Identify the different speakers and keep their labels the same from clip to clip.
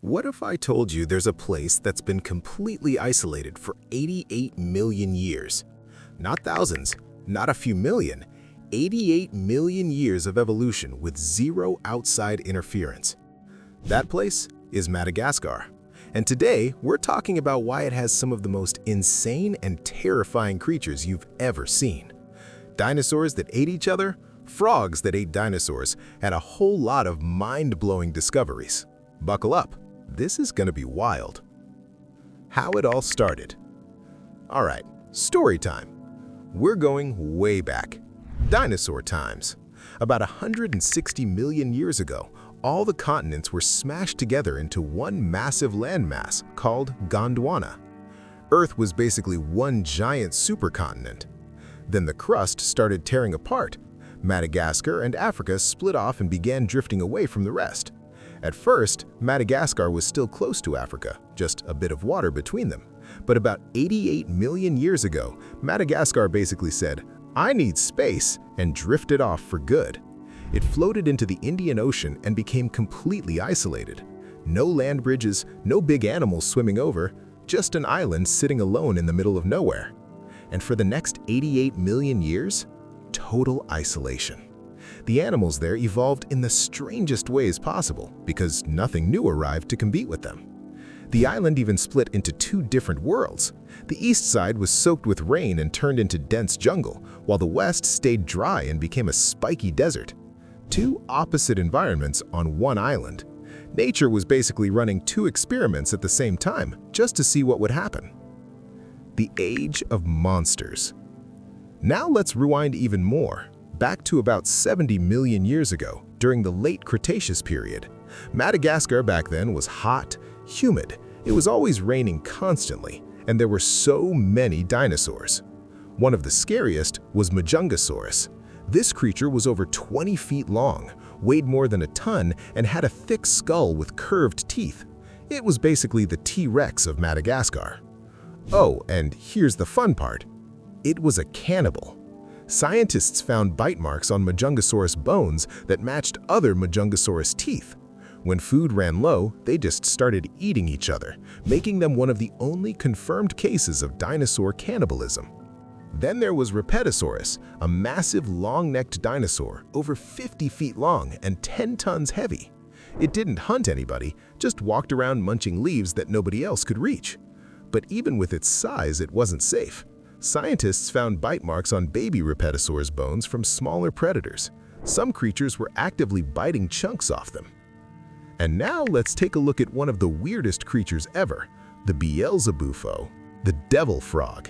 Speaker 1: What if I told you there's a place that's been completely isolated for 88 million years? Not thousands, not a few million, 88 million years of evolution with zero outside interference. That place is Madagascar. And today, we're talking about why it has some of the most insane and terrifying creatures you've ever seen. Dinosaurs that ate each other, frogs that ate dinosaurs, and a whole lot of mind-blowing discoveries. Buckle up. This is gonna be wild. How it all started. All right, story time. We're going way back. Dinosaur times. About 160 million years ago, all the continents were smashed together into one massive landmass called Gondwana. Earth was basically one giant supercontinent. Then the crust started tearing apart. Madagascar and Africa split off and began drifting away from the rest. At first, Madagascar was still close to Africa, just a bit of water between them. But about 88 million years ago, Madagascar basically said, "I need space," and drifted off for good. It floated into the Indian Ocean and became completely isolated. No land bridges, no big animals swimming over, just an island sitting alone in the middle of nowhere. And for the next 88 million years, total isolation. The animals there evolved in the strangest ways possible because nothing new arrived to compete with them. The island even split into two different worlds. The east side was soaked with rain and turned into dense jungle, while the west stayed dry and became a spiky desert. Two opposite environments on one island. Nature was basically running two experiments at the same time just to see what would happen. The Age of Monsters. Now let's rewind even more, back to about 70 million years ago, during the late Cretaceous period. Madagascar back then was hot, humid. It was always raining constantly, and there were so many dinosaurs. One of the scariest was Majungasaurus. This creature was over 20 feet long, weighed more than a ton, and had a thick skull with curved teeth. It was basically the T-Rex of Madagascar. Oh, and here's the fun part. It was a cannibal. Scientists found bite marks on Majungasaurus bones that matched other Majungasaurus teeth. When food ran low, they just started eating each other, making them one of the only confirmed cases of dinosaur cannibalism. Then there was Repetisaurus, a massive long-necked dinosaur, over 50 feet long and 10 tons heavy. It didn't hunt anybody, just walked around munching leaves that nobody else could reach. But even with its size, it wasn't safe. Scientists found bite marks on baby Repetisaurus bones from smaller predators. Some creatures were actively biting chunks off them. And now let's take a look at one of the weirdest creatures ever, the Beelzebufo, the devil frog.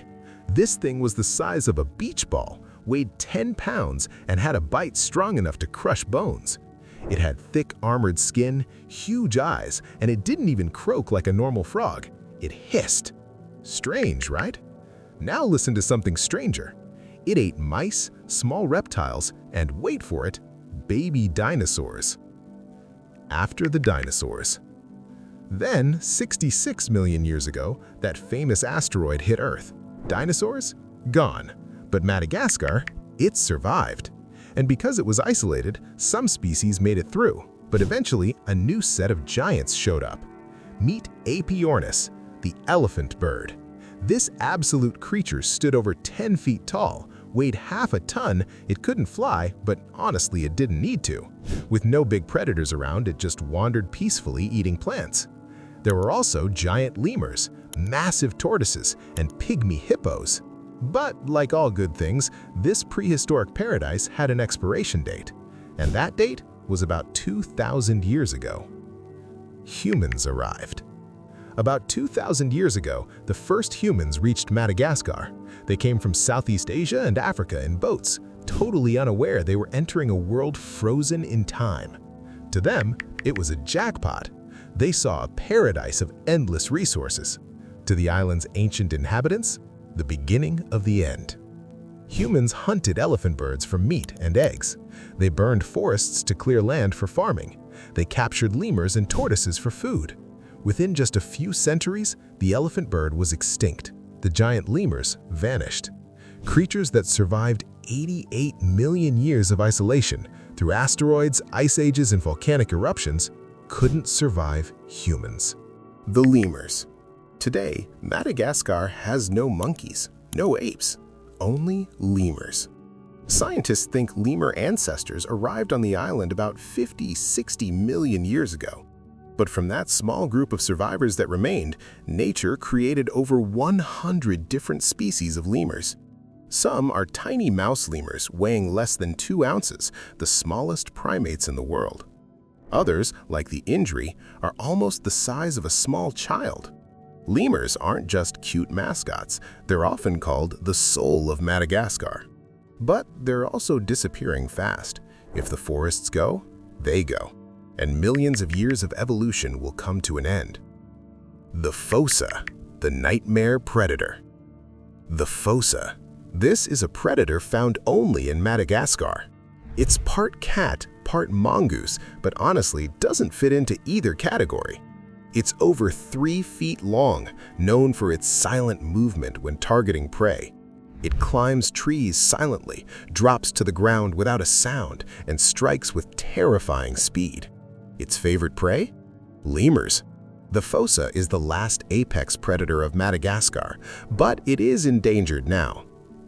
Speaker 1: This thing was the size of a beach ball, weighed 10 pounds, and had a bite strong enough to crush bones. It had thick armored skin, huge eyes, and it didn't even croak like a normal frog. It hissed. Strange, right? Now listen to something stranger. It ate mice, small reptiles, and wait for it, baby dinosaurs. After the dinosaurs. Then, 66 million years ago, that famous asteroid hit Earth. Dinosaurs? Gone. But Madagascar? It survived. And because it was isolated, some species made it through. But eventually, a new set of giants showed up. Meet Apiornis, the elephant bird. This absolute creature stood over 10 feet tall, weighed half a ton. It couldn't fly, but honestly it didn't need to. With no big predators around, it just wandered peacefully eating plants. There were also giant lemurs, massive tortoises, and pygmy hippos. But like all good things, this prehistoric paradise had an expiration date. And that date was about 2,000 years ago. Humans arrived. About 2,000 years ago, the first humans reached Madagascar. They came from Southeast Asia and Africa in boats, totally unaware they were entering a world frozen in time. To them, it was a jackpot. They saw a paradise of endless resources. To the island's ancient inhabitants, the beginning of the end. Humans hunted elephant birds for meat and eggs. They burned forests to clear land for farming. They captured lemurs and tortoises for food. Within just a few centuries, the elephant bird was extinct. The giant lemurs vanished. Creatures that survived 88 million years of isolation through asteroids, ice ages, and volcanic eruptions couldn't survive humans. The lemurs. Today, Madagascar has no monkeys, no apes, only lemurs. Scientists think lemur ancestors arrived on the island about 50–60 million years ago. But from that small group of survivors that remained, nature created over 100 different species of lemurs. Some are tiny mouse lemurs weighing less than 2 ounces, the smallest primates in the world. Others, like the indri, are almost the size of a small child. Lemurs aren't just cute mascots, they're often called the soul of Madagascar. But they're also disappearing fast. If the forests go, they go, and millions of years of evolution will come to an end. The fossa, the nightmare predator. The fossa. This is a predator found only in Madagascar. It's part cat, part mongoose, but honestly doesn't fit into either category. It's over 3 feet long, known for its silent movement when targeting prey. It climbs trees silently, drops to the ground without a sound, and strikes with terrifying speed. Its favorite prey? Lemurs. The fossa is the last apex predator of Madagascar, but it is endangered now.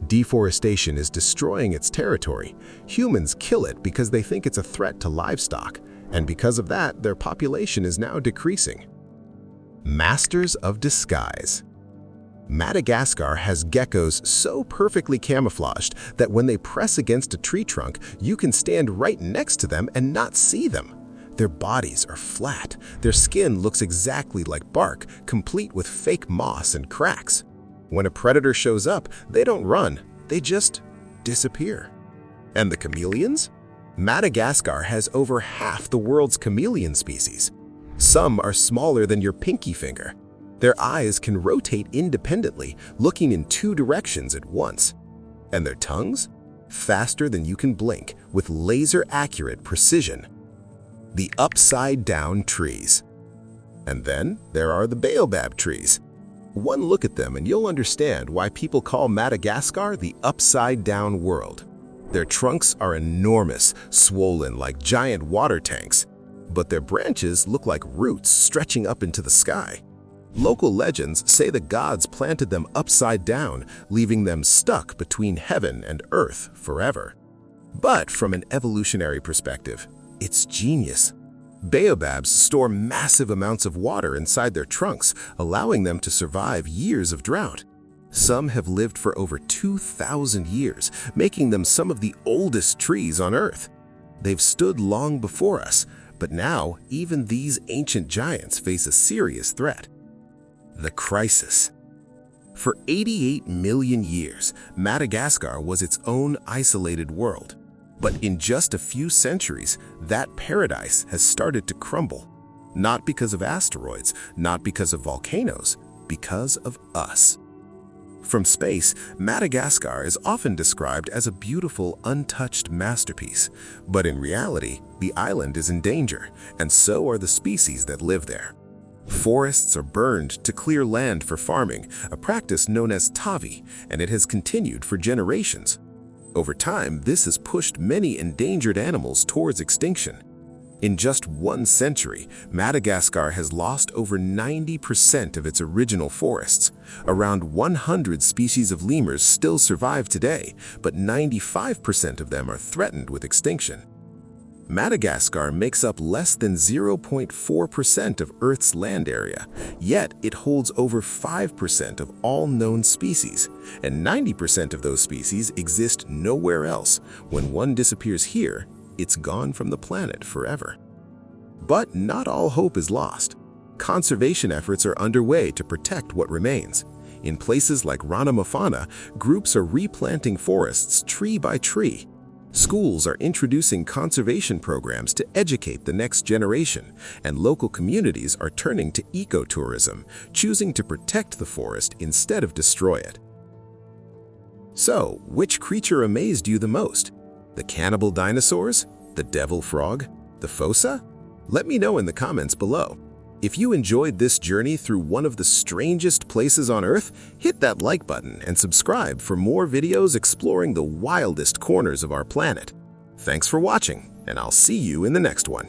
Speaker 1: Deforestation is destroying its territory. Humans kill it because they think it's a threat to livestock, and because of that, their population is now decreasing. Masters of disguise. Madagascar has geckos so perfectly camouflaged that when they press against a tree trunk, you can stand right next to them and not see them. Their bodies are flat. Their skin looks exactly like bark, complete with fake moss and cracks. When a predator shows up, they don't run, they just disappear. And the chameleons? Madagascar has over half the world's chameleon species. Some are smaller than your pinky finger. Their eyes can rotate independently, looking in 2 directions at once. And their tongues? Faster than you can blink, with laser-accurate precision. The upside-down trees. And then there are the baobab trees. One look at them and you'll understand why people call Madagascar the upside-down world. Their trunks are enormous, swollen like giant water tanks, but their branches look like roots stretching up into the sky. Local legends say the gods planted them upside down, leaving them stuck between heaven and earth forever. But from an evolutionary perspective, it's genius. Baobabs store massive amounts of water inside their trunks, allowing them to survive years of drought. Some have lived for over 2,000 years, making them some of the oldest trees on Earth. They've stood long before us, but now even these ancient giants face a serious threat. The crisis. For 88 million years, Madagascar was its own isolated world. But in just a few centuries, that paradise has started to crumble. Not because of asteroids, not because of volcanoes, because of us. From space, Madagascar is often described as a beautiful, untouched masterpiece. But in reality, the island is in danger, and so are the species that live there. Forests are burned to clear land for farming, a practice known as tavi, and it has continued for generations. Over time, this has pushed many endangered animals towards extinction. In just 1 century, Madagascar has lost over 90% of its original forests. Around 100 species of lemurs still survive today, but 95% of them are threatened with extinction. Madagascar makes up less than 0.4% of Earth's land area, yet it holds over 5% of all known species, and 90% of those species exist nowhere else. When one disappears here, it's gone from the planet forever. But not all hope is lost. Conservation efforts are underway to protect what remains. In places like Ranamafana, groups are replanting forests tree by tree. Schools are introducing conservation programs to educate the next generation, and local communities are turning to ecotourism, choosing to protect the forest instead of destroy it. So, which creature amazed you the most? The cannibal dinosaurs? The devil frog? The fossa? Let me know in the comments below. If you enjoyed this journey through one of the strangest places on Earth, hit that like button and subscribe for more videos exploring the wildest corners of our planet. Thanks for watching, and I'll see you in the next one.